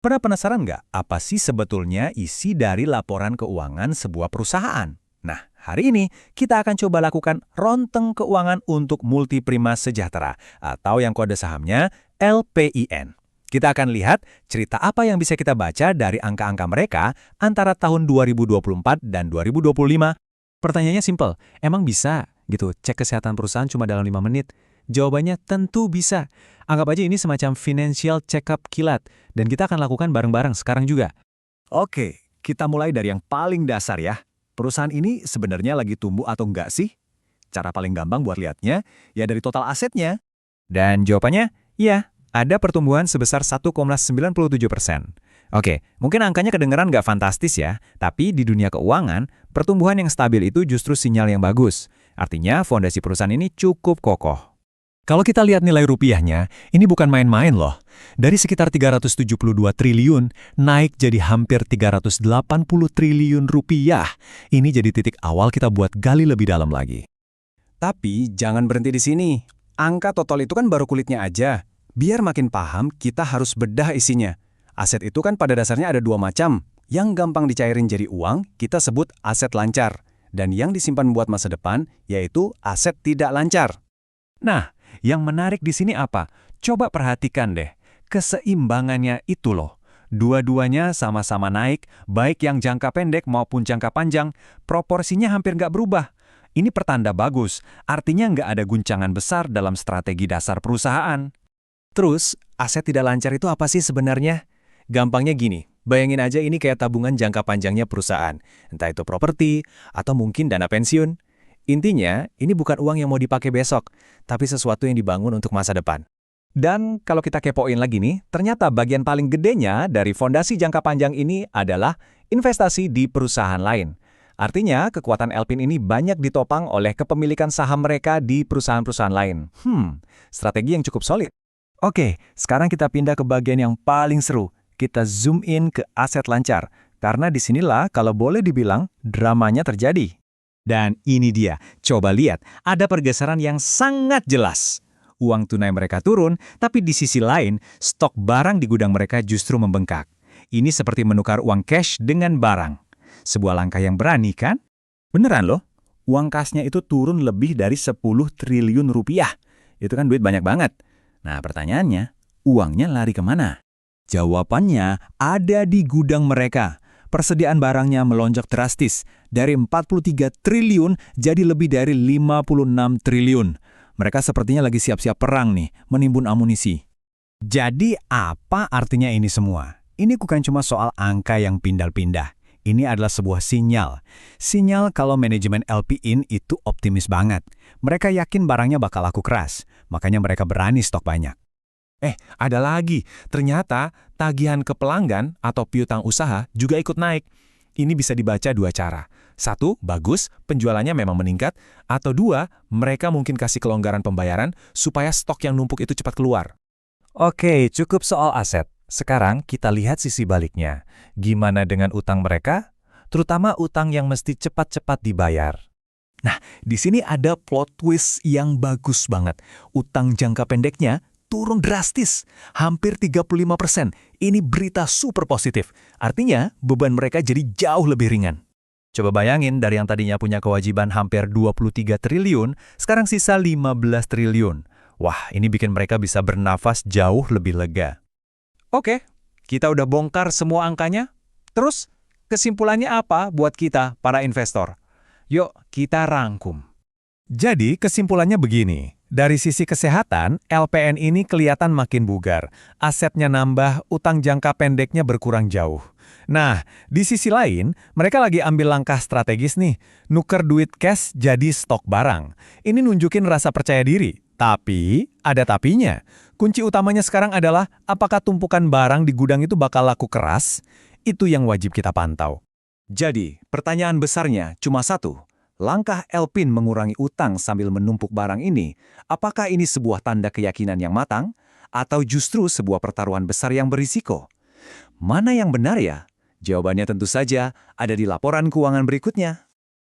Pernah penasaran nggak apa sih sebetulnya isi dari laporan keuangan sebuah perusahaan? Nah, hari ini kita akan coba lakukan ronteng keuangan untuk Multiprima Sejahtera atau yang kode sahamnya LPIN. Kita akan lihat cerita apa yang bisa kita baca dari angka-angka mereka antara tahun 2024 dan 2025. Pertanyaannya simpel, emang bisa gitu cek kesehatan perusahaan cuma dalam 5 menit? Jawabannya tentu bisa. Anggap aja ini semacam financial check-up kilat, dan kita akan lakukan bareng-bareng sekarang juga. Oke, kita mulai dari yang paling dasar ya. Perusahaan ini sebenarnya lagi tumbuh atau enggak sih? Cara paling gampang buat lihatnya, ya dari total asetnya. Dan jawabannya, iya, ada pertumbuhan sebesar 1,97%. Oke, mungkin angkanya kedengeran nggak fantastis ya, tapi di dunia keuangan, pertumbuhan yang stabil itu justru sinyal yang bagus. Artinya, fondasi perusahaan ini cukup kokoh. Kalau kita lihat nilai rupiahnya, ini bukan main-main loh. Dari sekitar 372 triliun, naik jadi hampir 380 triliun rupiah. Ini jadi titik awal kita buat gali lebih dalam lagi. Tapi jangan berhenti di sini. Angka total itu kan baru kulitnya aja. Biar makin paham, kita harus bedah isinya. Aset itu kan pada dasarnya ada dua macam. Yang gampang dicairin jadi uang, kita sebut aset lancar. Dan yang disimpan buat masa depan, yaitu aset tidak lancar. Nah, yang menarik di sini apa? Coba perhatikan deh. Keseimbangannya itu loh. Dua-duanya sama-sama naik, baik yang jangka pendek maupun jangka panjang, proporsinya hampir nggak berubah. Ini pertanda bagus, artinya nggak ada guncangan besar dalam strategi dasar perusahaan. Terus, aset tidak lancar itu apa sih sebenarnya? Gampangnya gini, bayangin aja ini kayak tabungan jangka panjangnya perusahaan. Entah itu properti, atau mungkin dana pensiun. Intinya, ini bukan uang yang mau dipakai besok, tapi sesuatu yang dibangun untuk masa depan. Dan kalau kita kepoin lagi nih, ternyata bagian paling gedenya dari fondasi jangka panjang ini adalah investasi di perusahaan lain. Artinya, kekuatan LPIN ini banyak ditopang oleh kepemilikan saham mereka di perusahaan-perusahaan lain. Strategi yang cukup solid. Oke, sekarang kita pindah ke bagian yang paling seru. Kita zoom in ke aset lancar, karena disinilah kalau boleh dibilang dramanya terjadi. Dan ini dia, coba lihat, ada pergeseran yang sangat jelas. Uang tunai mereka turun, tapi di sisi lain, stok barang di gudang mereka justru membengkak. Ini seperti menukar uang cash dengan barang. Sebuah langkah yang berani, kan? Beneran loh, uang kasnya itu turun lebih dari 10 triliun rupiah. Itu kan duit banyak banget. Nah, pertanyaannya, uangnya lari kemana? Jawabannya ada di gudang mereka. Persediaan barangnya melonjak drastis, dari 43 triliun jadi lebih dari 56 triliun. Mereka sepertinya lagi siap-siap perang nih, menimbun amunisi. Jadi apa artinya ini semua? Ini bukan cuma soal angka yang pindah-pindah. Ini adalah sebuah sinyal. Sinyal kalau manajemen LPIN itu optimis banget. Mereka yakin barangnya bakal laku keras, makanya mereka berani stok banyak. Ada lagi. Ternyata tagihan ke pelanggan atau piutang usaha juga ikut naik. Ini bisa dibaca dua cara. Satu, bagus, penjualannya memang meningkat. Atau dua, mereka mungkin kasih kelonggaran pembayaran supaya stok yang numpuk itu cepat keluar. Oke, cukup soal aset. Sekarang kita lihat sisi baliknya. Gimana dengan utang mereka? Terutama utang yang mesti cepat-cepat dibayar. Nah, di sini ada plot twist yang bagus banget. Utang jangka pendeknya turun drastis, hampir 35%. Ini berita super positif. Artinya, beban mereka jadi jauh lebih ringan. Coba bayangin dari yang tadinya punya kewajiban hampir 23 triliun, sekarang sisa 15 triliun. Wah, ini bikin mereka bisa bernafas jauh lebih lega. Oke, kita udah bongkar semua angkanya. Terus, kesimpulannya apa buat kita, para investor? Yuk, kita rangkum. Jadi, kesimpulannya begini. Dari sisi kesehatan, LPN ini kelihatan makin bugar. Asetnya nambah, utang jangka pendeknya berkurang jauh. Nah, di sisi lain, mereka lagi ambil langkah strategis nih. Nuker duit cash jadi stok barang. Ini nunjukin rasa percaya diri. Tapi, ada tapinya. Kunci utamanya sekarang adalah apakah tumpukan barang di gudang itu bakal laku keras? Itu yang wajib kita pantau. Jadi, pertanyaan besarnya cuma satu. Langkah LPIN mengurangi utang sambil menumpuk barang ini, apakah ini sebuah tanda keyakinan yang matang, atau justru sebuah pertaruhan besar yang berisiko? Mana yang benar ya? Jawabannya tentu saja ada di laporan keuangan berikutnya.